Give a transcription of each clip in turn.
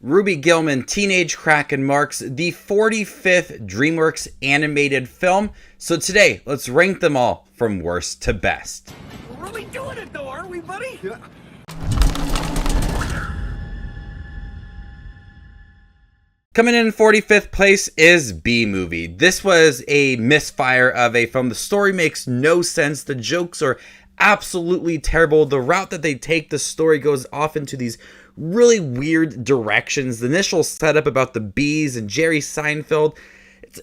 Ruby Gillman, Teenage Kraken marks the 45th Dreamworks animated film. So today, let's rank them all from worst to best. We're really doing it though, aren't we, buddy? Yeah. Coming in 45th place is B-Movie. This was a misfire of a film. The story makes no sense. The jokes are absolutely terrible. The route that they take, the story goes off into these really weird directions. The initial setup about the bees and Jerry Seinfeld,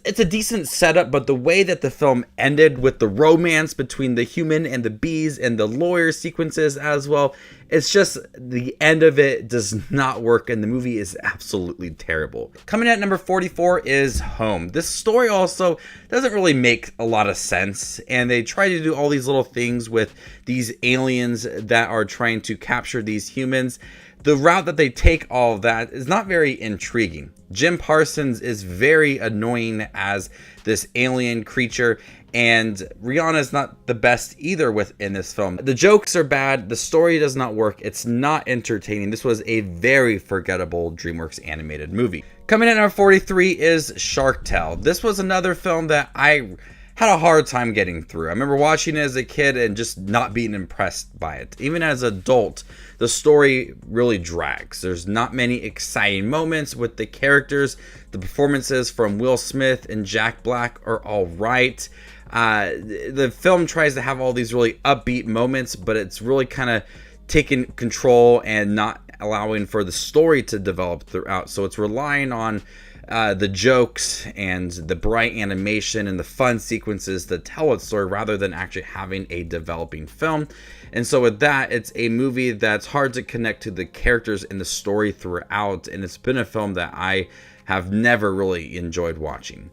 it's a decent setup, but the way that the film ended with the romance between the human and the bees and the lawyer sequences as well, it's just the end of it does not work and the movie is absolutely terrible. Coming at number 44 is Home. This story also doesn't really make a lot of sense, and they try to do all these little things with these aliens that are trying to capture these humans. The route that they take all of that is not very intriguing. Jim Parsons is very annoying as this alien creature, and Rihanna's not the best either within this film. The jokes are bad, the story does not work, it's not entertaining. This was a very forgettable DreamWorks animated movie. Coming in at number 43 is Shark Tale. This was another film that I had a hard time getting through. I remember watching it as a kid and just not being impressed by it. Even as an adult, the story really drags. There's not many exciting moments with the characters. The performances from Will Smith and Jack Black are all right. The film tries to have all these really upbeat moments, but it's really kind of taking control and not allowing for the story to develop throughout. So it's relying on the jokes and the bright animation and the fun sequences to tell its story rather than actually having a developing film. And so with that, it's a movie that's hard to connect to the characters and the story throughout, and it's been a film that I have never really enjoyed watching.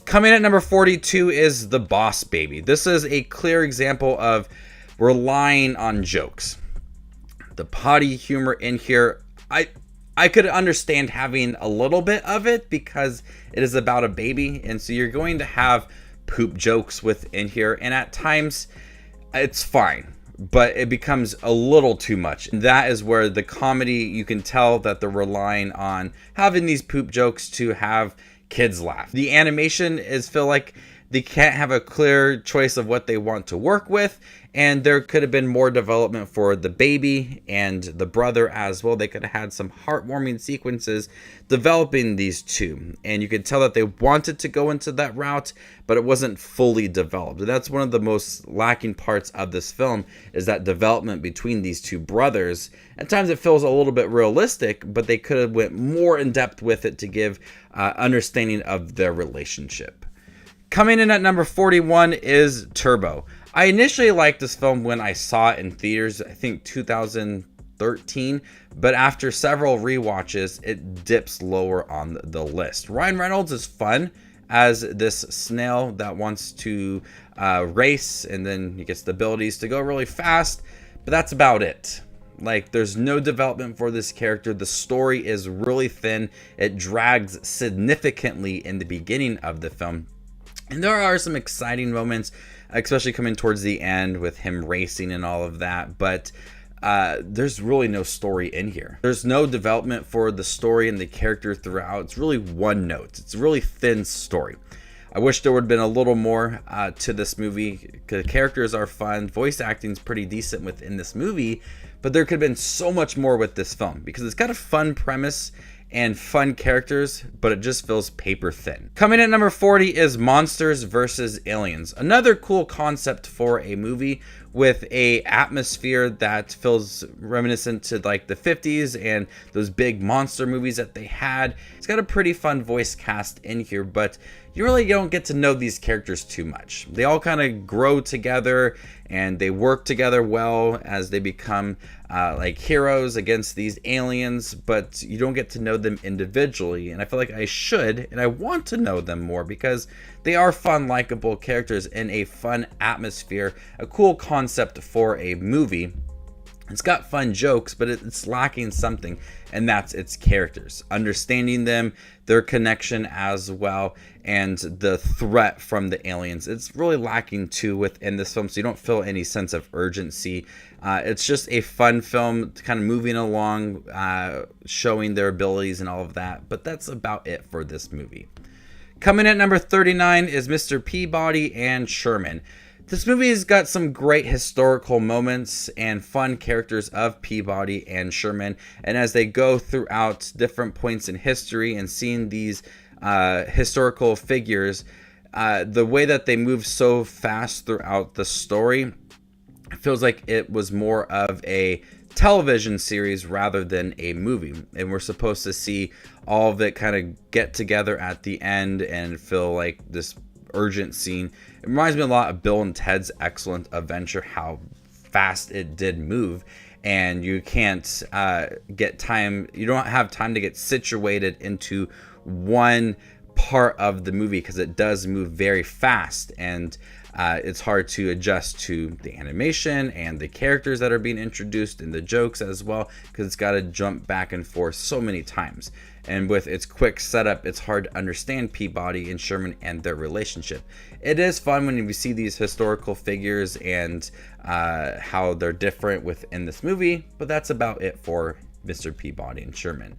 Coming at number 42 is The Boss Baby. This is a clear example of relying on jokes. The potty humor in here, I could understand having a little bit of it because it is about a baby, and so you're going to have poop jokes within here, and at times it's fine, but it becomes a little too much. And that is where the comedy, you can tell that they're relying on having these poop jokes to have kids laugh. The animation is feel like they can't have a clear choice of what they want to work with, and there could have been more development for the baby and the brother as well. They could have had some heartwarming sequences developing these two, and you could tell that they wanted to go into that route, but it wasn't fully developed. And that's one of the most lacking parts of this film, is that development between these two brothers. At times it feels a little bit realistic, but they could have went more in depth with it to give understanding of their relationship. Coming in at number 41 is Turbo. I initially liked this film when I saw it in theaters, I think 2013, but after several rewatches, it dips lower on the list. Ryan Reynolds is fun as this snail that wants to race, and then he gets the abilities to go really fast, but that's about it. Like, there's no development for this character. The story is really thin. It drags significantly in the beginning of the film. And there are some exciting moments, especially coming towards the end with him racing and all of that. But there's really no story in here. There's no development for the story and the character throughout. It's really one note. It's a really thin story. I wish there would have been a little more to this movie. The characters are fun. Voice acting is pretty decent within this movie. But there could have been so much more with this film, because it's got a fun premise and fun characters, but it just feels paper thin. Coming at number 40 is Monsters vs. Aliens. Another cool concept for a movie with a atmosphere that feels reminiscent to like the 50s and those big monster movies that they had. It's got a pretty fun voice cast in here, but you really don't get to know these characters too much. They all kind of grow together and they work together well as they become like heroes against these aliens, but you don't get to know them individually. And I feel like I should, and I want to know them more, because they are fun, likable characters in a fun atmosphere, a cool concept for a movie. It's got fun jokes, but it's lacking something, and that's its characters. Understanding them, their connection as well, and the threat from the aliens. It's really lacking too within this film, so you don't feel any sense of urgency. It's just a fun film, kind of moving along, showing their abilities and all of that, but that's about it for this movie. Coming at number 39 is Mr. Peabody and Sherman. This movie has got some great historical moments and fun characters of Peabody and Sherman. And as they go throughout different points in history and seeing these historical figures, the way that they move so fast throughout the story, it feels like it was more of a television series rather than a movie. And we're supposed to see all of it kind of get together at the end and feel like this urgent scene. It reminds me a lot of Bill and Ted's Excellent Adventure, how fast it did move, and you can't get time, you don't have time to get situated into one part of the movie because it does move very fast, and it's hard to adjust to the animation and the characters that are being introduced and the jokes as well, because it's got to jump back and forth so many times. And with its quick setup, it's hard to understand Peabody and Sherman and their relationship. It is fun when you see these historical figures and how they're different within this movie, but that's about it for Mr. Peabody and Sherman.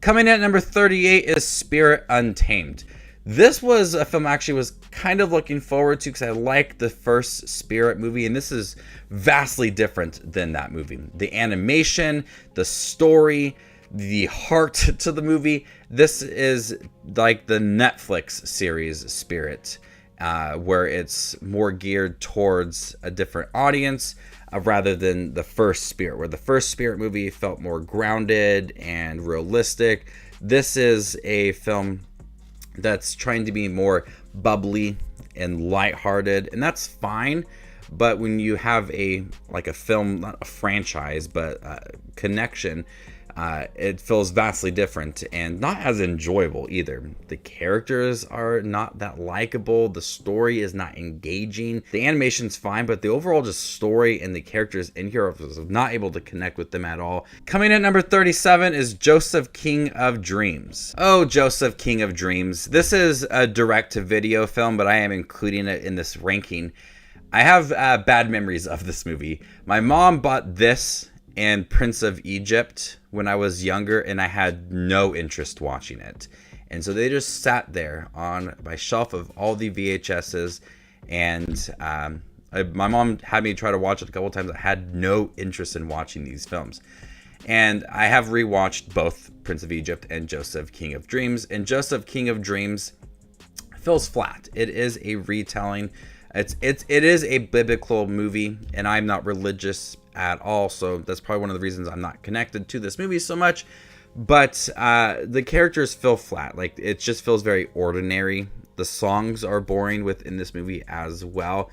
Coming in at number 38 is Spirit Untamed. This was a film I actually was kind of looking forward to because I like the first Spirit movie, and this is vastly different than that movie. The animation, the story, the heart to the movie. This is like the Netflix series Spirit, where it's more geared towards a different audience rather than the first Spirit, where the first Spirit movie felt more grounded and realistic. This is a film that's trying to be more bubbly and lighthearted, and that's fine. But when you have a film, not a franchise, but a connection, it feels vastly different and not as enjoyable either. The characters are not that likable. The story is not engaging. The animation's fine, but the overall just story and the characters in here, I was not able to connect with them at all. Coming in at number 37 is Joseph King of Dreams. Oh, Joseph King of Dreams. This is a direct-to-video film, but I am including it in this ranking. I have bad memories of this movie. My mom bought this and Prince of Egypt when I was younger, and I had no interest watching it. And so they just sat there on my shelf of all the VHSs, and my mom had me try to watch it a couple times. I had no interest in watching these films. And I have rewatched both Prince of Egypt and Joseph King of Dreams, and Joseph King of Dreams feels flat. It is a retelling. It is a biblical movie, and I'm not religious at all, so that's probably one of the reasons I'm not connected to this movie so much. But the characters feel flat. Like, it just feels very ordinary. The songs are boring within this movie as well.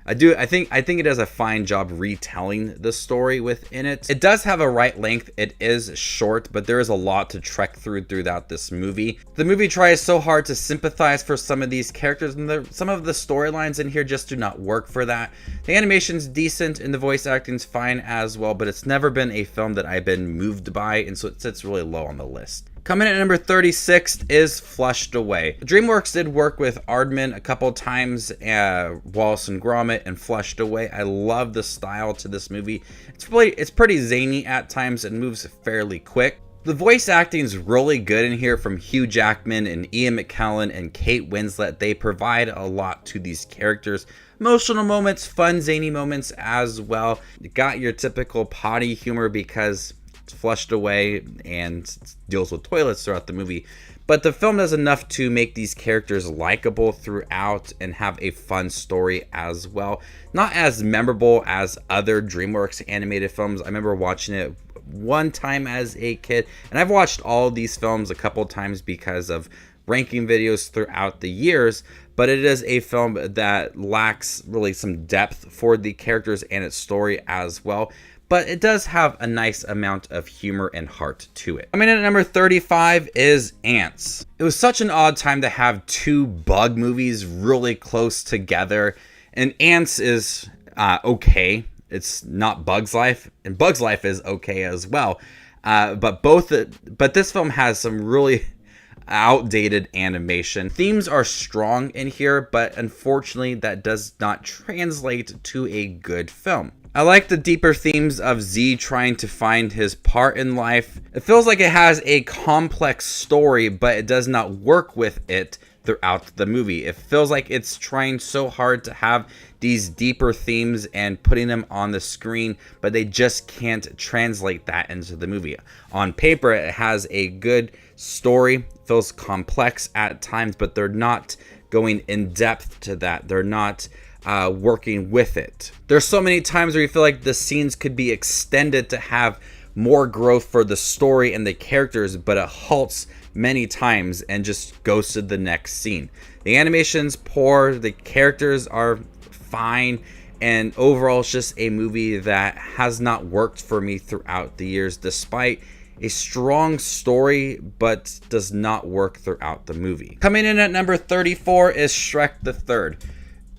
I think it does a fine job retelling the story within it. It does have a right length. It is short, but there is a lot to trek throughout this movie. The movie tries so hard to sympathize for some of these characters, and some of the storylines in here just do not work for that. The animation's decent and the voice acting's fine as well, but it's never been a film that I've been moved by, and so it sits really low on the list. Coming in at number 36 is Flushed Away. Dreamworks did work with Aardman a couple times, Wallace and Gromit, and Flushed Away. I love the style to this movie. It's pretty zany at times and moves fairly quick. The voice acting is really good in here from Hugh Jackman and Ian McKellen and Kate Winslet. They provide a lot to these characters. Emotional moments, fun, zany moments as well. You got your typical potty humor because it's flushed away and deals with toilets throughout the movie. But the film does enough to make these characters likable throughout and have a fun story as well. Not as memorable as other DreamWorks animated films. I remember watching it one time as a kid, and I've watched all of these films a couple times because of ranking videos throughout the years, but it is a film that lacks really some depth for the characters and its story as well. But it does have a nice amount of humor and heart to it. Coming in at number 35 is Antz. It was such an odd time to have two bug movies really close together, and Antz is okay. it's not Bug's Life, and Bug's Life is okay as well. But this film has some really outdated animation. Themes are strong in here, but unfortunately that does not translate to a good film. I like the deeper themes of Z trying to find his part in life. It feels like it has a complex story, but it does not work with it throughout the movie. It feels like it's trying so hard to have these deeper themes and putting them on the screen, but they just can't translate that into the movie. On paper, it has a good story, feels complex at times, but they're not going in depth to that. They're not working with it. There's so many times where you feel like the scenes could be extended to have more growth for the story and the characters, but it halts many times and just goes to the next scene. The animation's poor, the characters are fine, and overall it's just a movie that has not worked for me throughout the years, despite a strong story, but does not work throughout the movie. Coming in at number 34 is Shrek the Third.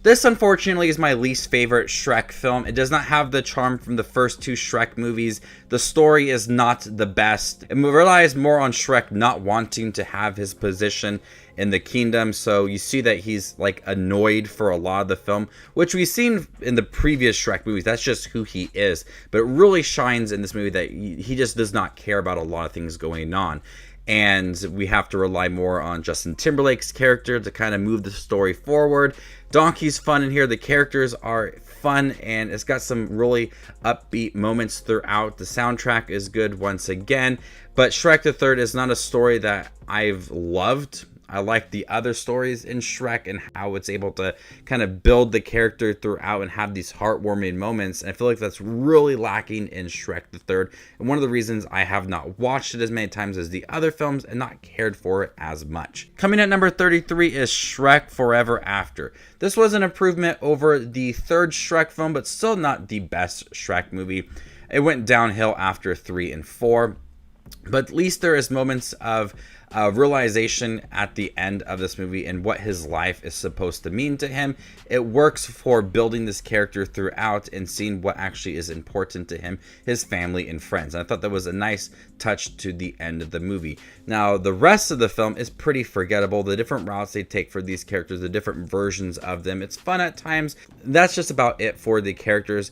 This, unfortunately, is my least favorite Shrek film. It does not have the charm from the first two Shrek movies. The story is not the best. It relies more on Shrek not wanting to have his position in the kingdom, so you see that he's like annoyed for a lot of the film, which we've seen in the previous Shrek movies. That's just who he is, but it really shines in this movie that he just does not care about a lot of things going on. And we have to rely more on Justin Timberlake's character to kind of move the story forward. Donkey's fun in here. The characters are fun, and it's got some really upbeat moments throughout. The soundtrack is good once again, but Shrek the Third is not a story that I've loved. I like the other stories in Shrek and how it's able to kind of build the character throughout and have these heartwarming moments. And I feel like that's really lacking in Shrek the Third. And one of the reasons I have not watched it as many times as the other films and not cared for it as much. Coming at number 33 is Shrek Forever After. This was an improvement over the third Shrek film, but still not the best Shrek movie. It went downhill after 3 and 4. But at least there is moments of realization at the end of this movie and what his life is supposed to mean to him. It works for building this character throughout and seeing what actually is important to him, his family and friends. And I thought that was a nice touch to the end of the movie. Now, the rest of the film is pretty forgettable. The different routes they take for these characters, the different versions of them. It's fun at times. That's just about it for the characters.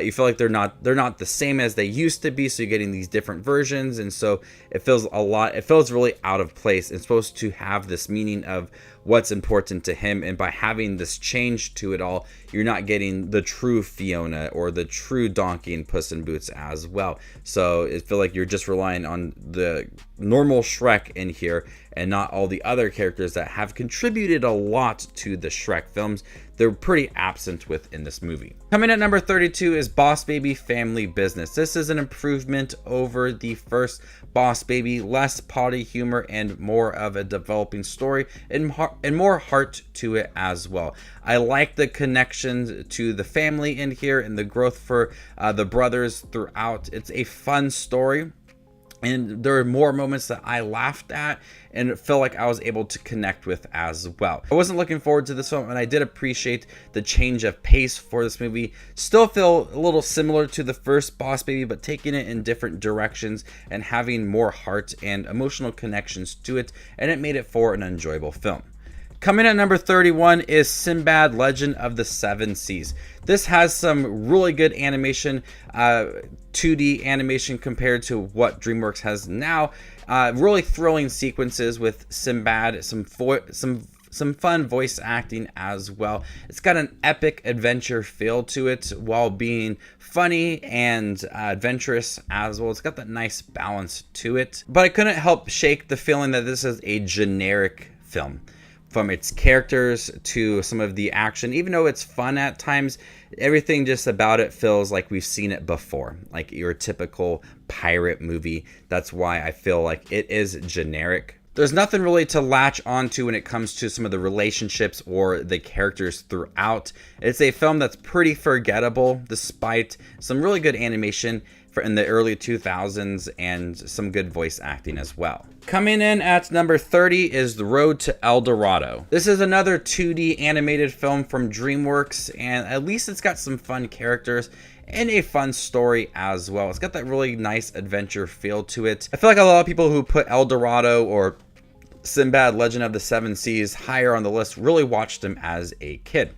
You feel like they're not the same as they used to be, so you're getting these different versions, and so it feels really out of place. It's supposed to have this meaning of what's important to him, and by having this change to it all, you're not getting the true Fiona or the true Donkey and Puss in Boots as well. So it feels like you're just relying on the normal Shrek in here and not all the other characters that have contributed a lot to the Shrek films. They're pretty absent within this movie. Coming at number 32 is Boss Baby Family Business. This is an improvement over the first Boss Baby, less potty humor and more of a developing story and more heart to it as well. I like the connections to the family in here and the growth for the brothers throughout. It's a fun story. And there are more moments that I laughed at and it felt like I was able to connect with as well. I wasn't looking forward to this film, and I did appreciate the change of pace for this movie. Still feel a little similar to the first Boss Baby, but taking it in different directions and having more heart and emotional connections to it, and it made it for an enjoyable film. Coming at number 31 is Sinbad, Legend of the Seven Seas. This has some really good animation, 2D animation compared to what Dreamworks has now. Really thrilling sequences with Sinbad, some fun voice acting as well. It's got an epic adventure feel to it while being funny and adventurous as well. It's got that nice balance to it. But I couldn't help shake the feeling that this is a generic film. From its characters to some of the action, even though it's fun at times, everything just about it feels like we've seen it before, like your typical pirate movie. That's why I feel like it is generic. There's nothing really to latch onto when it comes to some of the relationships or the characters throughout. It's a film that's pretty forgettable despite some really good animation in the early 2000s and some good voice acting as well. Coming in at number 30 is The Road to El Dorado. This is another 2D animated film from Dreamworks, and at least it's got some fun characters and a fun story as well. It's got that really nice adventure feel to it. I feel like a lot of people who put El Dorado or Sinbad Legend of the Seven Seas higher on the list really watched them as a kid.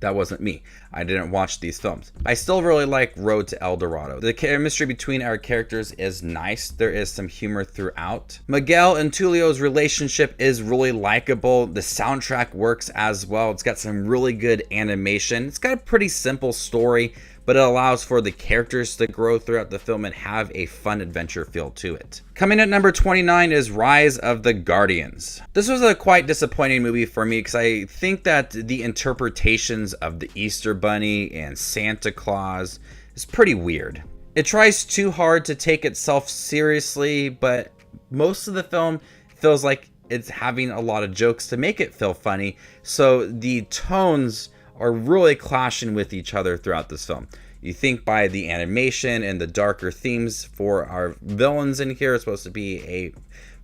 That wasn't me. I didn't watch these films. I still really like Road to El Dorado. The chemistry between our characters is nice. There is some humor throughout. Miguel and Tulio's relationship is really likable. The soundtrack works as well. It's got some really good animation. It's got a pretty simple story, but it allows for the characters to grow throughout the film and have a fun adventure feel to it. Coming at number 29 is Rise of the Guardians. This was a quite disappointing movie for me because I think that the interpretations of the Easter Bunny and Santa Claus is pretty weird. It tries too hard to take itself seriously, but most of the film feels like it's having a lot of jokes to make it feel funny, so the tones are really clashing with each other throughout this film. You think by the animation and the darker themes for our villains in here, it's supposed to be a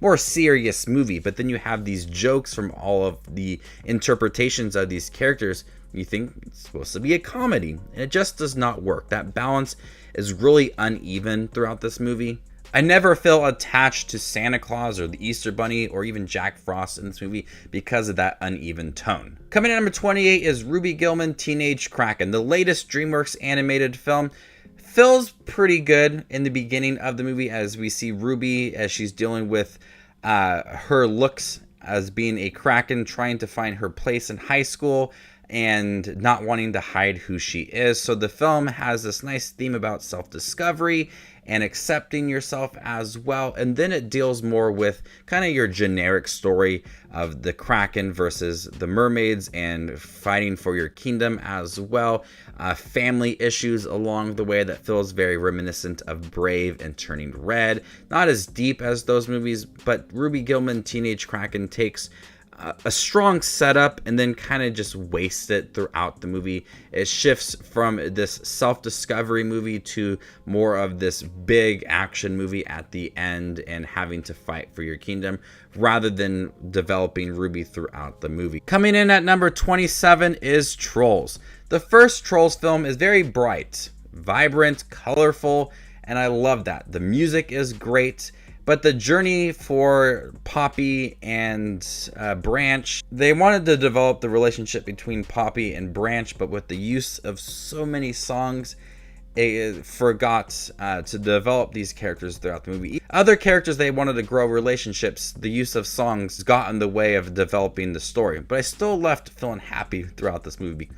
more serious movie, but then you have these jokes from all of the interpretations of these characters. You think it's supposed to be a comedy, and it just does not work. That balance is really uneven throughout this movie. I never feel attached to Santa Claus or the Easter Bunny or even Jack Frost in this movie because of that uneven tone. Coming in at number 28 is Ruby Gillman Teenage Kraken. The latest Dreamworks animated film feels pretty good in the beginning of the movie as we see Ruby as she's dealing with her looks as being a Kraken, trying to find her place in high school and not wanting to hide who she is. So the film has this nice theme about self-discovery and accepting yourself as well. And then it deals more with kind of your generic story of the Kraken versus the mermaids and fighting for your kingdom as well. Family issues along the way that feels very reminiscent of Brave and Turning Red. Not as deep as those movies, but Ruby Gillman Teenage Kraken takes a strong setup and then kind of just wastes it throughout the movie. It shifts from this self-discovery movie to more of this big action movie at the end and having to fight for your kingdom rather than developing Ruby throughout the movie. Coming in at number 27 is Trolls. The first Trolls film is very bright, vibrant, colorful, and I love that. The music is great. But the journey for Poppy and Branch, they wanted to develop the relationship between Poppy and Branch, but with the use of so many songs, it forgot to develop these characters throughout the movie. Other characters they wanted to grow relationships, the use of songs got in the way of developing the story. But I still left feeling happy throughout this movie.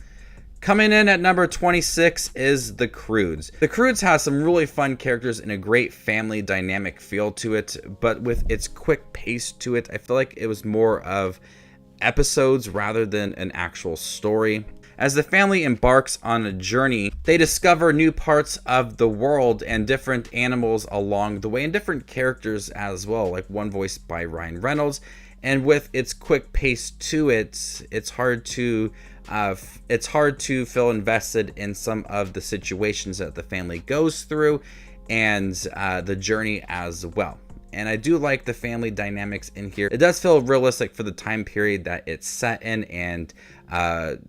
Coming in at number 26 is The Croods. The Croods has some really fun characters and a great family dynamic feel to it, but with its quick pace to it, I feel like it was more of episodes rather than an actual story. As the family embarks on a journey, they discover new parts of the world and different animals along the way, and different characters as well, like one voiced by Ryan Reynolds. And with its quick pace to it, it's hard to feel invested in some of the situations that the family goes through and the journey as well. And I do like the family dynamics in here. It does feel realistic for the time period that it's set in and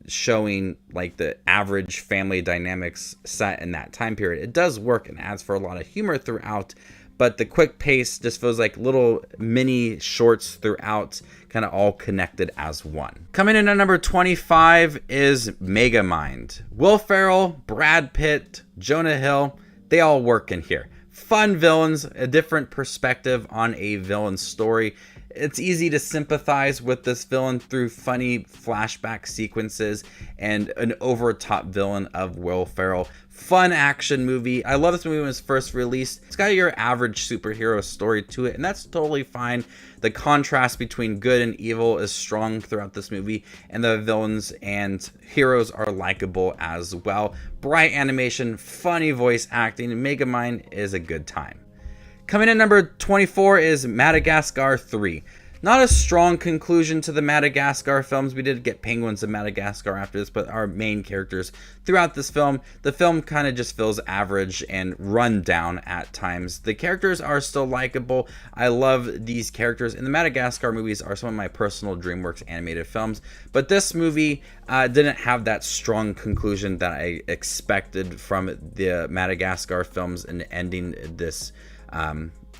showing like the average family dynamics set in that time period. It does work and adds for a lot of humor throughout, but the quick pace just feels like little mini shorts throughout, kind of all connected as one. Coming in at number 25 is Megamind. Will Ferrell, Brad Pitt, Jonah Hill, they all work in here. Fun villains, a different perspective on a villain story. It's easy to sympathize with this villain through funny flashback sequences and an over-top villain of Will Ferrell. Fun action movie. I love this movie when it was first released. It's got your average superhero story to it, and that's totally fine. The contrast between good and evil is strong throughout this movie, and the villains and heroes are likable as well. Bright animation, funny voice acting, and Megamind is a good time. Coming in number 24 is Madagascar 3. Not a strong conclusion to the Madagascar films. We did get penguins in Madagascar after this, but our main characters throughout this film, the film kind of just feels average and run down at times. The characters are still likable. I love these characters, and the Madagascar movies are some of my personal Dreamworks animated films, but this movie didn't have that strong conclusion that I expected from the Madagascar films and ending this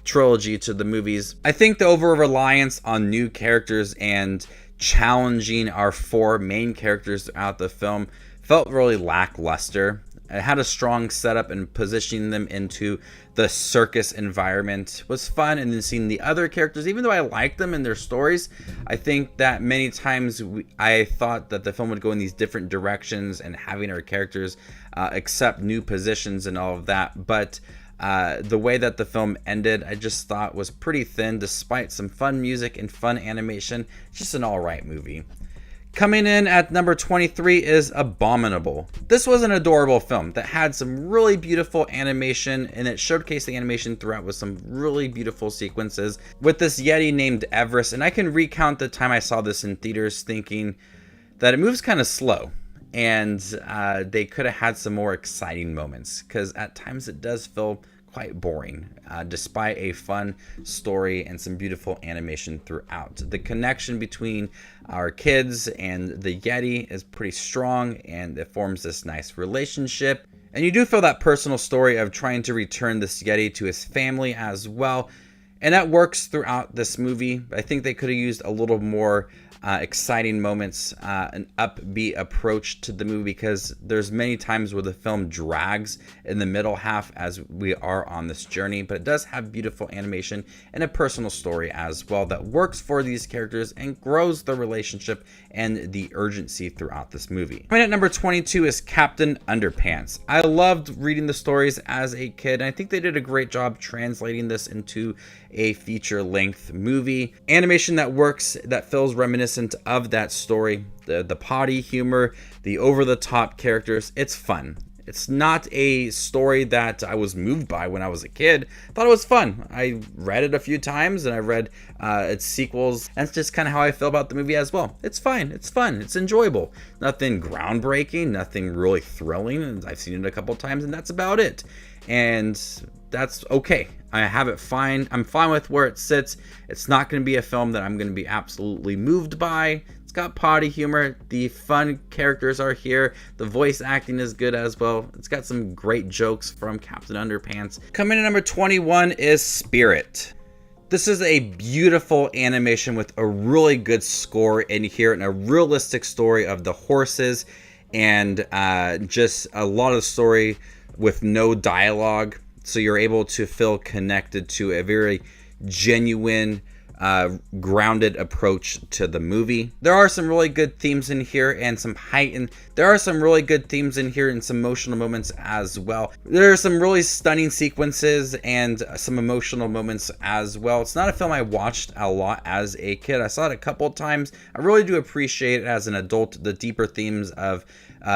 trilogy to the movies. I think the over-reliance on new characters and challenging our 4 main characters throughout the film felt really lackluster. It had a strong setup, and positioning them into the circus environment was fun, and then seeing the other characters, even though I liked them and their stories, I think that many times I thought that the film would go in these different directions and having our characters accept new positions and all of that, but the way that the film ended, I just thought was pretty thin, despite some fun music and fun animation. Just an alright movie. Coming in at number 23 is Abominable. This was an adorable film that had some really beautiful animation, and it showcased the animation throughout with some really beautiful sequences with this Yeti named Everest. And I can recount the time I saw this in theaters thinking that it moves kind of slow, and they could have had some more exciting moments, because at times it does feel quite boring, despite a fun story and some beautiful animation throughout. The connection between our kids and the Yeti is pretty strong, and it forms this nice relationship. And you do feel that personal story of trying to return this Yeti to his family as well. And that works throughout this movie. I think they could have used a little more exciting moments, an upbeat approach to the movie, because there's many times where the film drags in the middle half as we are on this journey, but it does have beautiful animation and a personal story as well that works for these characters and grows the relationship and the urgency throughout this movie. Coming at number 22 is Captain Underpants. I loved reading the stories as a kid, and I think they did a great job translating this into a feature-length movie. Animation that works, that feels reminiscent of that story. The potty humor, the over-the-top characters, it's fun. It's not a story that I was moved by when I was a kid. I thought it was fun. I read it a few times, and I read its sequels. That's just kind of how I feel about the movie as well. It's fine. It's fun. It's enjoyable. Nothing groundbreaking. Nothing really thrilling. I've seen it a couple times, and that's about it. And that's okay. I have it fine. I'm fine with where it sits. It's not going to be a film that I'm going to be absolutely moved by. It's got potty humor. The fun characters are here. The voice acting is good as well. It's got some great jokes from Captain Underpants. Coming in number 21 is Spirit. This is a beautiful animation with a really good score in here and a realistic story of the horses, and just a lot of story with no dialogue. So you're able to feel connected to a very genuine, grounded approach to the movie. There are some really good themes in here and some heightened. There are some really good themes in here and some emotional moments as well. There are some really stunning sequences and some emotional moments as well. It's not a film I watched a lot as a kid. I saw it a couple of times. I really do appreciate it as an adult, the deeper themes of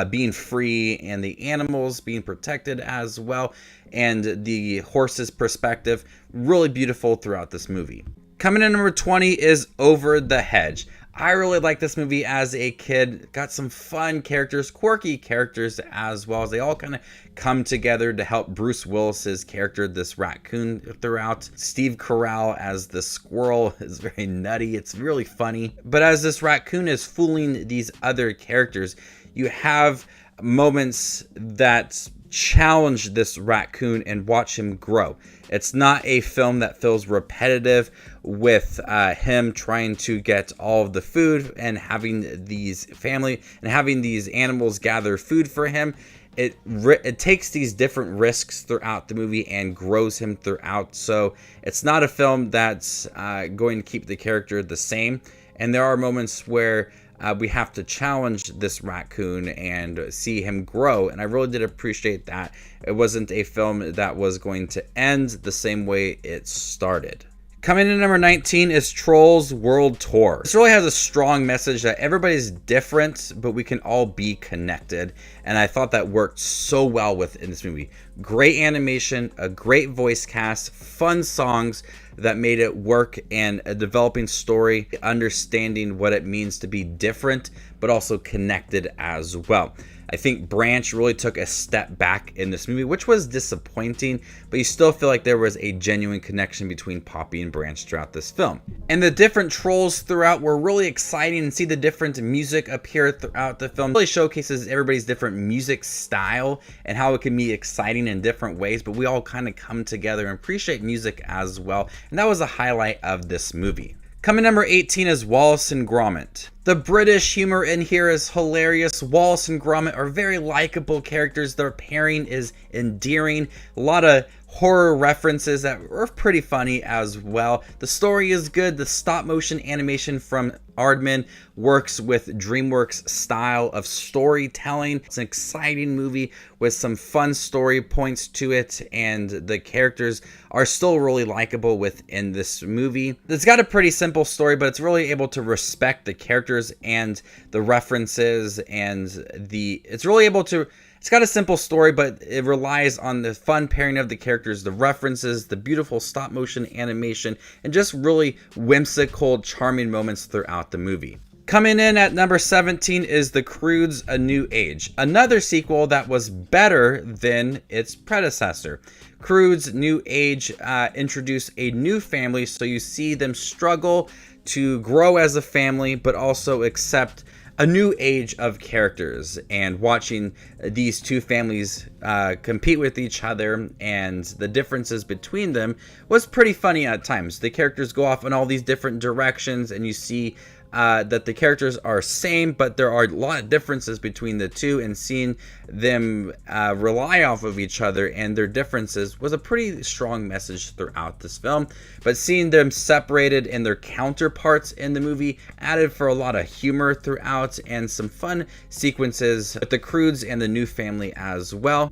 being free and the animals being protected as well, and the horse's perspective. Really beautiful throughout this movie. Coming in number 20 is Over the Hedge. I really liked this movie as a kid. Got some fun characters, quirky characters as well, as they all kind of come together to help Bruce Willis's character, this raccoon, throughout. Steve Carell as the squirrel is very nutty. It's really funny. But as this raccoon is fooling these other characters, you have moments that challenge this raccoon and watch him grow. It's not a film that feels repetitive with him trying to get all of the food and having these family and having these animals gather food for him. It takes these different risks throughout the movie and grows him throughout. So it's not a film that's going to keep the character the same. And there are moments where we have to challenge this raccoon and see him grow, and I really did appreciate that. It wasn't a film that was going to end the same way it started. Coming in number 19 is Trolls World Tour. This really has a strong message that everybody's different, but we can all be connected. And I thought that worked so well within this movie. great animation, a great voice cast, fun songs that made it work, and a developing story, understanding what it means to be different, but also connected as well. I think Branch really took a step back in this movie, which was disappointing, but you still feel like there was a genuine connection between Poppy and Branch throughout this film. And the different trolls throughout were really exciting, and see the different music appear throughout the film. It really showcases everybody's different music style and how it can be exciting in different ways, but we all kind of come together and appreciate music as well. And that was a highlight of this movie. Coming number 18 is Wallace and Gromit. The British humor in here is hilarious. Wallace and Gromit are very likable characters. Their pairing is endearing. A lot of horror references that are pretty funny as well. The story is good. The stop motion animation from Aardman works with Dreamworks style of storytelling. It's an exciting movie with some fun story points to it, and the characters are still really likable within this movie. It's got a pretty simple story, but it's really able to respect the characters and the references, and it's got a simple story, but it relies on the fun pairing of the characters, the references, the beautiful stop motion animation, and just really whimsical, charming moments throughout the movie. Coming in at number 17 is the Croods New Age, another sequel that was better than its predecessor. Croods New Age introduced a new family, so you see them struggle to grow as a family, but also accept a new age of characters, and watching these two families compete with each other and the differences between them was pretty funny at times. The characters go off in all these different directions, and you see that the characters are same, but there are a lot of differences between the two, and seeing them rely off of each other and their differences was a pretty strong message throughout this film. But seeing them separated and their counterparts in the movie added for a lot of humor throughout, and some fun sequences with the Croods and the new family as well.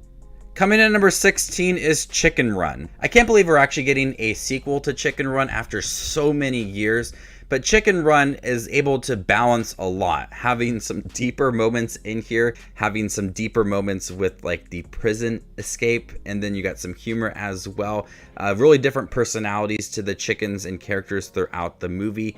Coming in at number 16 is Chicken Run. I can't believe we're actually getting a sequel to Chicken Run after so many years. But Chicken Run is able to balance a lot, having some deeper moments in here, having some deeper moments with like the prison escape, and then you got some humor as well. Really different personalities to the chickens and characters throughout the movie.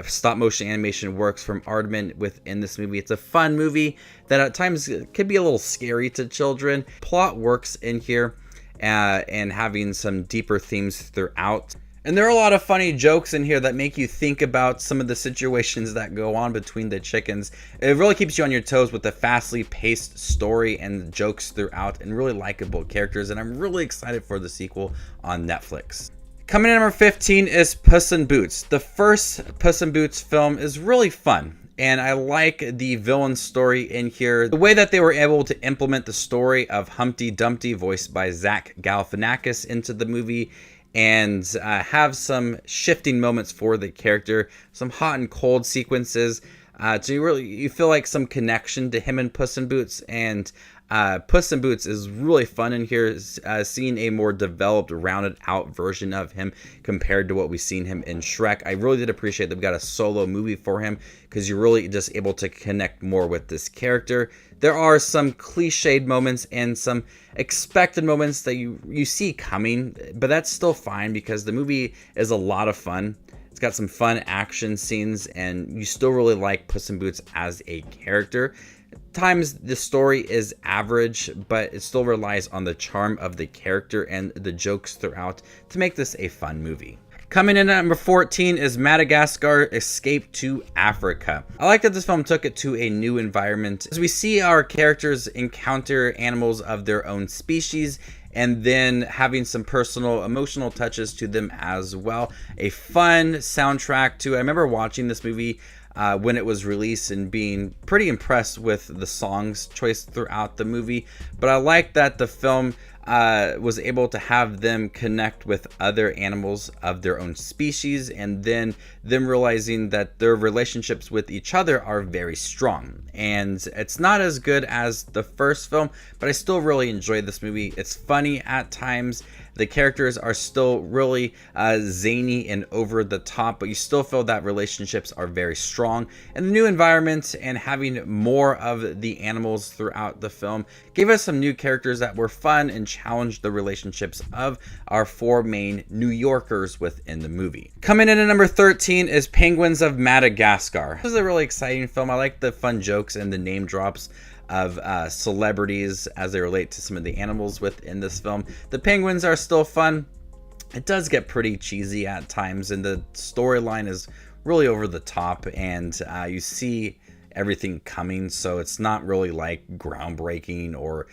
Stop motion animation works from Aardman within this movie. It's a fun movie that at times could be a little scary to children. Plot works in here, and having some deeper themes throughout. And there are a lot of funny jokes in here that make you think about some of the situations that go on between the chickens. It really keeps you on your toes with the fastly paced story and jokes throughout, and really likable characters. And I'm really excited for the sequel on Netflix. Coming in at number 15 is Puss in Boots. The first Puss in Boots film is really fun, and I like the villain story in here. The way that they were able to implement the story of Humpty Dumpty, voiced by Zach Galifianakis, into the movie, and have some shifting moments for the character, some hot and cold sequences, so you feel like some connection to him and Puss in Boots. And Puss in Boots is really fun in here, seeing a more developed, rounded out version of him compared to what we've seen him in Shrek. I really did appreciate that we got a solo movie for him, because you're really just able to connect more with this character. There are some cliched moments and some expected moments that you see coming, but that's still fine because the movie is a lot of fun. It's got some fun action scenes, and you still really like Puss in Boots as a character. At times the story is average, but it still relies on the charm of the character and the jokes throughout to make this a fun movie. Coming in at number 14 is Madagascar: Escape to Africa. I like that this film took it to a new environment, as we see our characters encounter animals of their own species, and then having some personal emotional touches to them as well. A fun soundtrack too. I remember watching this movie when it was released and being pretty impressed with the songs choice throughout the movie. But I like that the film was able to have them connect with other animals of their own species, and then them realizing that their relationships with each other are very strong. And it's not as good as the first film, but I still really enjoyed this movie. It's funny at times. The characters are still really zany and over the top, but you still feel that relationships are very strong. And the new environment and having more of the animals throughout the film gave us some new characters that were fun and challenged the relationships of our four main New Yorkers within the movie. Coming in at number 13 is Penguins of Madagascar. This is a really exciting film. I like the fun jokes and the name drops of celebrities as they relate to some of the animals within this film. The penguins are still fun. It does get pretty cheesy at times, and the storyline is really over the top, and you see everything coming, so it's not really like groundbreaking or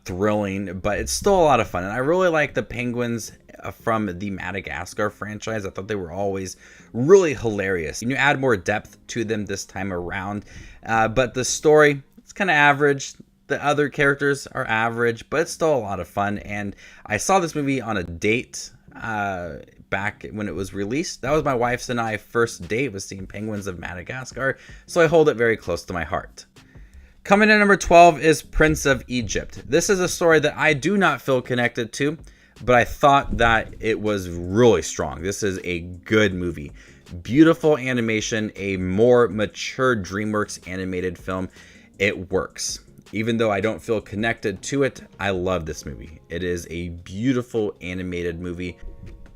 thrilling, but it's still a lot of fun. And I really like the penguins from the Madagascar franchise. I thought they were always really hilarious. You add more depth to them this time around, but the story, it's kind of average. The other characters are average, but it's still a lot of fun. And I saw this movie on a date back when it was released. That was my wife's and I first date, was seeing Penguins of Madagascar, so I hold it very close to my heart. Coming in at number 12 is Prince of Egypt. This is a story that I do not feel connected to, but I thought that it was really strong. This is a good movie. Beautiful animation, a more mature DreamWorks animated film. It works. Even though I don't feel connected to it, I love this movie. It is a beautiful animated movie.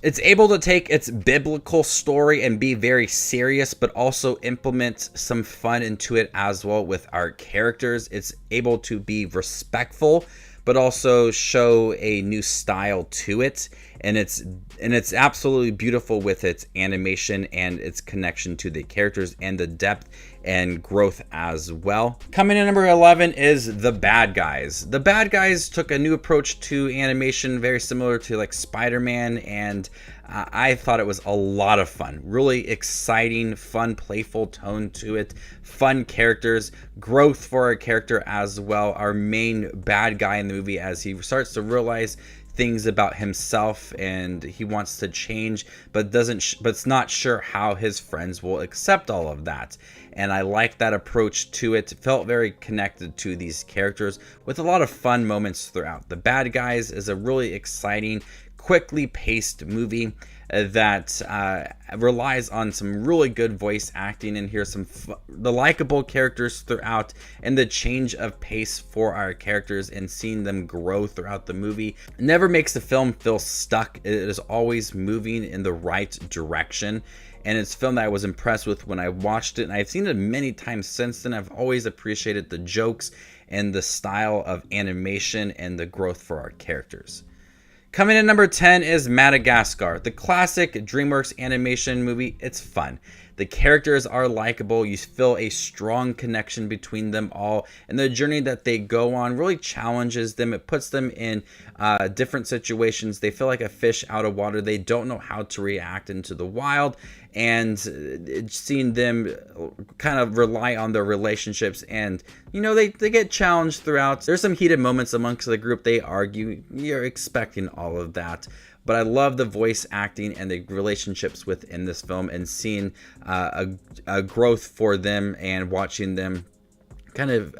It's able to take its biblical story and be very serious, but also implement some fun into it as well with our characters. It's able to be respectful, but also show a new style to it. And it's absolutely beautiful with its animation and its connection to the characters and the depth and growth as well. Coming in number 11 is The Bad Guys. The Bad Guys took a new approach to animation, very similar to like Spider-Man, and I thought it was a lot of fun. Really exciting, fun, playful tone to it. Fun characters, growth for our character as well. Our main bad guy in the movie, as he starts to realize things about himself and he wants to change, but but's not sure how his friends will accept all of that. And I like that approach to it. Felt very connected to these characters with a lot of fun moments throughout. The Bad Guys is a really exciting, quickly paced movie that relies on some really good voice acting, and here's the likable characters throughout, and the change of pace for our characters and seeing them grow throughout the movie. It never makes the film feel stuck. It is always moving in the right direction, and it's a film that I was impressed with when I watched it, and I've seen it many times since then. I've always appreciated the jokes and the style of animation and the growth for our characters. Coming in number 10 is Madagascar, the classic DreamWorks animation movie. It's fun. The characters are likable. You feel a strong connection between them all, and the journey that they go on really challenges them. It puts them in different situations. They feel like a fish out of water. They don't know how to react into the wild, and seeing them kind of rely on their relationships, and they get challenged throughout. There's some heated moments amongst the group. They argue. You're expecting all of that. But I love the voice acting and the relationships within this film, and seeing a growth for them and watching them kind of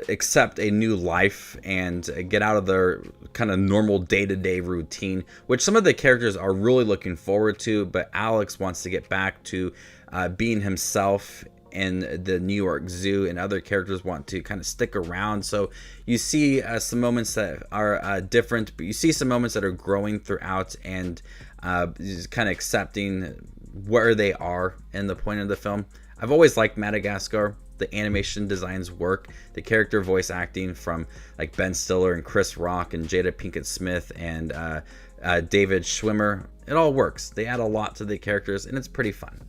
accept a new life and get out of their kind of normal day-to-day routine, which some of the characters are really looking forward to. But Alex wants to get back to being himself in the New York Zoo, and other characters want to kind of stick around. So you see some moments that are different, but you see some moments that are growing throughout, and just kind of accepting where they are in the point of the film. I've always liked Madagascar. The animation designs work. The character voice acting from like Ben Stiller and Chris Rock and Jada Pinkett Smith and David Schwimmer, it all works. They add a lot to the characters, and it's pretty fun.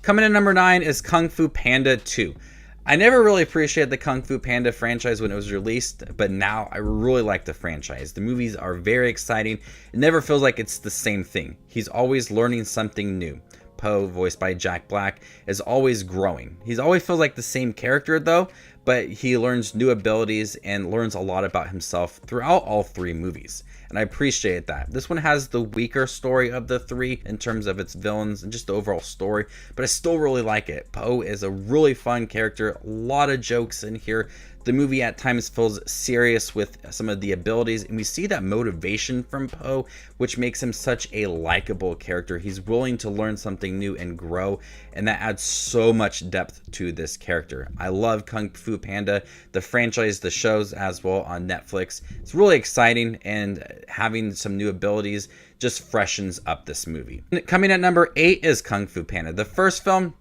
Coming in number 9 is Kung Fu Panda 2. I never really appreciated the Kung Fu Panda franchise when it was released, but now I really like the franchise. The movies are very exciting. It never feels like it's the same thing. He's always learning something new. Po, voiced by Jack Black, is always growing. He always feels like the same character though, but he learns new abilities and learns a lot about himself throughout all 3 movies. And I appreciate that. This one has the weaker story of the 3 in terms of its villains and just the overall story, but I still really like it. Po is a really fun character, a lot of jokes in here. The movie at times feels serious with some of the abilities, and we see that motivation from Po, which makes him such a likable character. He's willing to learn something new and grow, and that adds so much depth to this character. I love Kung Fu Panda, the franchise, the shows as well on Netflix. It's really exciting, and having some new abilities just freshens up this movie. Coming at number 8 is Kung Fu Panda. The first film,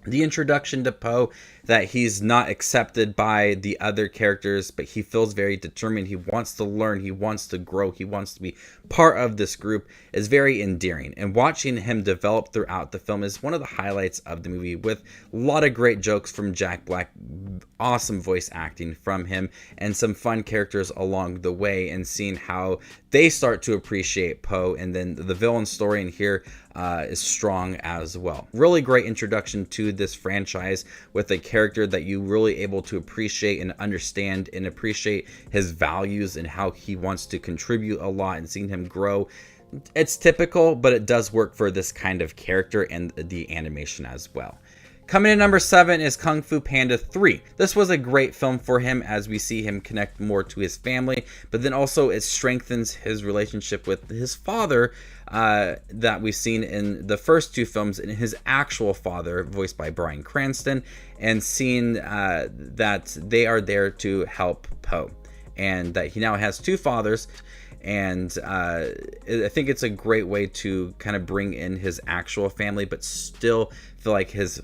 the introduction to Po, that he's not accepted by the other characters, but he feels very determined. He wants to learn, he wants to grow, he wants to be part of this group, is very endearing. And watching him develop throughout the film is one of the highlights of the movie, with a lot of great jokes from Jack Black, awesome voice acting from him, and some fun characters along the way, and seeing how they start to appreciate Po. And then the villain story in here is strong as well. Really great introduction to this franchise with a character that you really able to appreciate and understand, and appreciate his values and how he wants to contribute a lot, and seeing him grow. It's typical, but it does work for this kind of character and the animation as well. Coming in number 7 is Kung Fu Panda 3. This was a great film for him as we see him connect more to his family, but then also it strengthens his relationship with his father that we've seen in the first 2 films, and his actual father, voiced by Bryan Cranston, and seeing that they are there to help Po, and that he now has 2 fathers. And I think it's a great way to kind of bring in his actual family, but still feel like his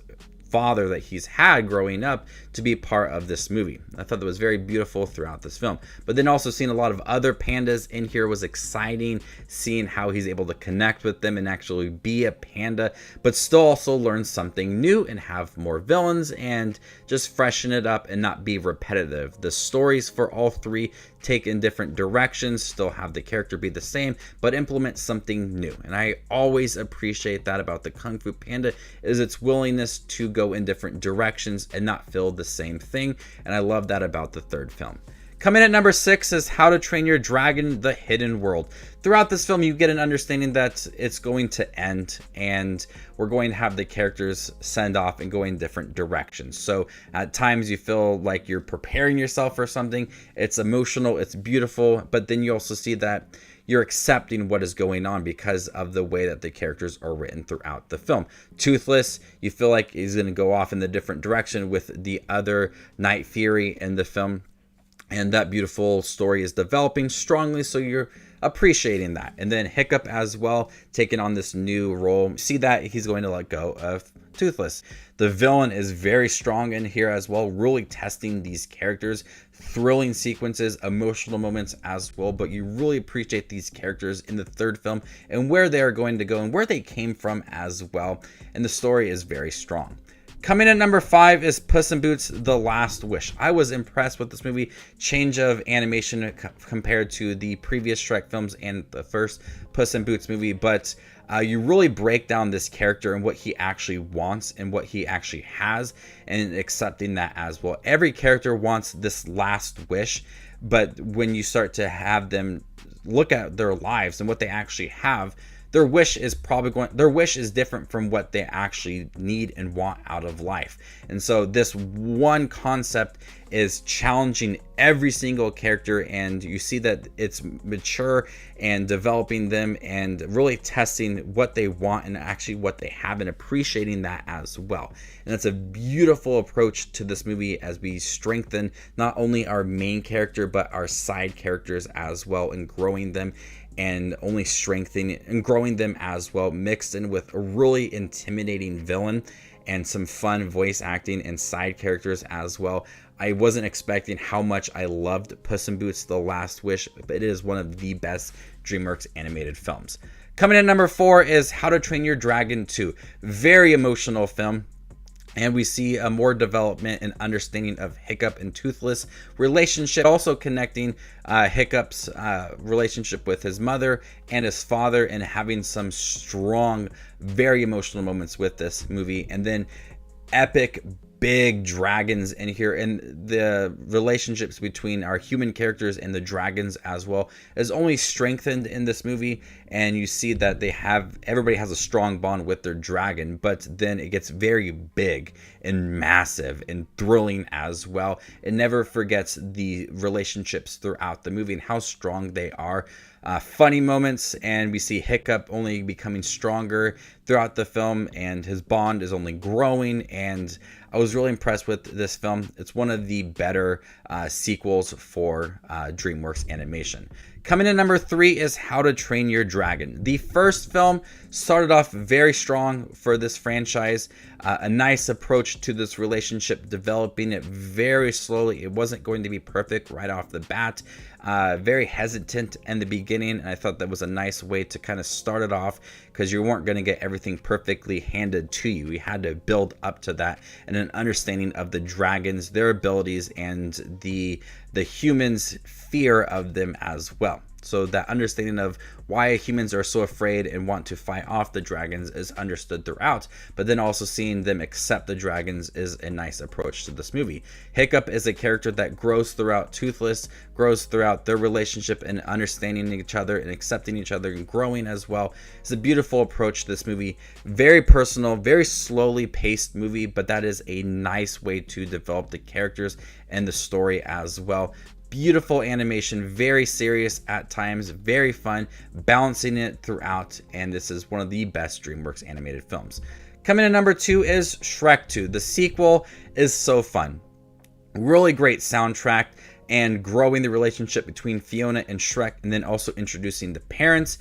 father that he's had growing up to be part of this movie. I thought that was very beautiful throughout this film. But then also seeing a lot of other pandas in here was exciting, seeing how he's able to connect with them and actually be a panda, but still also learn something new and have more villains and just freshen it up and not be repetitive. The stories for all 3 take in different directions, still have the character be the same, but implement something new. And I always appreciate that about the Kung Fu Panda, is its willingness to go in different directions and not feel the same thing. And I love that about the 3rd film. Coming at number 6 is How to Train Your Dragon: The Hidden World. Throughout this film, you get an understanding that it's going to end, and we're going to have the characters send off and go in different directions. So at times you feel like you're preparing yourself for something. It's emotional, it's beautiful, but then you also see that you're accepting what is going on because of the way that the characters are written throughout the film. Toothless, you feel like he's going to go off in the different direction with the other Night Fury in the film. And that beautiful story is developing strongly, so you're appreciating that. And then Hiccup as well, taking on this new role. See that he's going to let go of Toothless. The villain is very strong in here as well, really testing these characters. Thrilling sequences, emotional moments as well, but you really appreciate these characters in the 3rd film and where they are going to go and where they came from as well. And the story is very strong. Coming at number 5 is Puss in Boots: The Last Wish. I was impressed with this movie. Change of animation compared to the previous Shrek films and the first Puss in Boots movie, but you really break down this character and what he actually wants and what he actually has, and accepting that as well. Every character wants this last wish, but when you start to have them look at their lives and what they actually have, their wish is different from what they actually need and want out of life. And so this one concept is challenging every single character, and you see that it's mature and developing them and really testing what they want and actually what they have, and appreciating that as well. And that's a beautiful approach to this movie as we strengthen not only our main character but our side characters as well, and growing them and only strengthening and growing them as well, mixed in with a really intimidating villain and some fun voice acting and side characters as well. I wasn't expecting how much I loved Puss in Boots: The Last Wish, but it is one of the best Dreamworks animated films. Coming in number 4 is How to Train Your Dragon 2. Very emotional film. And we see a more development and understanding of Hiccup and Toothless relationship, also connecting Hiccup's relationship with his mother and his father, and having some strong, very emotional moments with this movie. And then epic big dragons in here, and the relationships between our human characters and the dragons as well is only strengthened in this movie. And you see that everybody has a strong bond with their dragon, but then it gets very big and massive and thrilling as well. It never forgets the relationships throughout the movie and how strong they are. Funny moments, and we see Hiccup only becoming stronger throughout the film, and his bond is only growing. And I was really impressed with this film. It's one of the better sequels for DreamWorks animation. Coming in number 3 is How to Train Your Dragon. The first film started off very strong for this franchise. A nice approach to this relationship, developing it very slowly. It wasn't going to be perfect right off the bat. Very hesitant in the beginning, and I thought that was a nice way to kind of start it off, because you weren't going to get everything perfectly handed to you. You had to build up to that and an understanding of the dragons, their abilities, and the humans' fear of them as well. So that understanding of why humans are so afraid and want to fight off the dragons is understood throughout, but then also seeing them accept the dragons is a nice approach to this movie. Hiccup is a character that grows throughout Toothless, grows throughout their relationship and understanding each other and accepting each other and growing as well. It's a beautiful approach to this movie. Very personal, very slowly paced movie, but that is a nice way to develop the characters and the story as well. Beautiful animation, very serious at times, very fun, balancing it throughout, and this is one of the best DreamWorks animated films. Coming in number 2 is Shrek 2. The sequel is so fun. Really great soundtrack, and growing the relationship between Fiona and Shrek, and then also introducing the parents.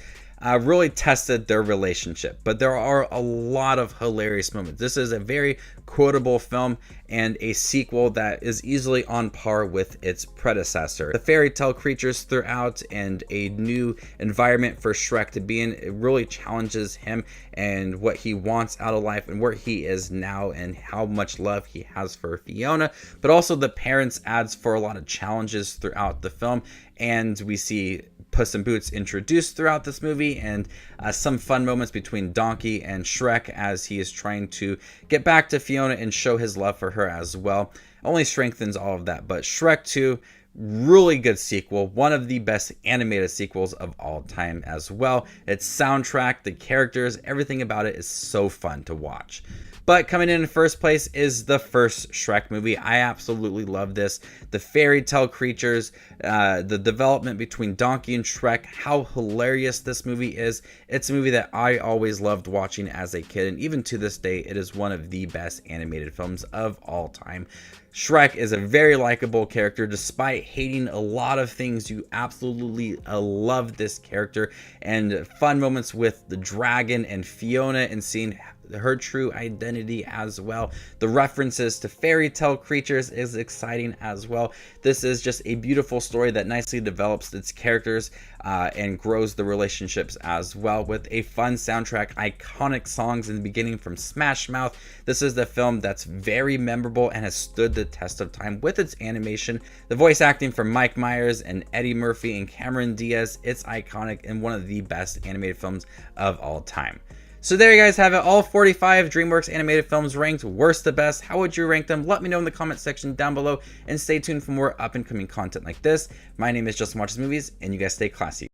Really tested their relationship, but there are a lot of hilarious moments. This is a very quotable film and a sequel that is easily on par with its predecessor. The fairy tale creatures throughout and a new environment for Shrek to be in, it really challenges him and what he wants out of life and where he is now and how much love he has for Fiona. But also the parents adds for a lot of challenges throughout the film, and we see Puss in Boots introduced throughout this movie, and some fun moments between Donkey and Shrek as he is trying to get back to Fiona and show his love for her as well. Only strengthens all of that. But Shrek 2, really good sequel, one of the best animated sequels of all time as well. Its soundtrack, the characters, everything about it is so fun to watch. But coming in first place is the first Shrek movie. I absolutely love this. The fairy tale creatures, the development between Donkey and Shrek, how hilarious this movie is. It's a movie that I always loved watching as a kid, and even to this day, it is one of the best animated films of all time. Shrek is a very likable character. Despite hating a lot of things, you absolutely love this character, and fun moments with the dragon and Fiona and seeing her true identity as well. The references to fairy tale creatures is exciting as well. This is just a beautiful story that nicely develops its characters and grows the relationships as well, with a fun soundtrack, iconic songs in the beginning from Smash Mouth. This is the film that's very memorable and has stood the test of time with its animation. The voice acting from Mike Myers and Eddie Murphy and Cameron Diaz, it's iconic and one of the best animated films of all time. So there you guys have it, all 45 DreamWorks animated films ranked worst to best. How would you rank them? Let me know in the comment section down below, and stay tuned for more up and coming content like this. My name is Justin Watches Movies, and you guys stay classy.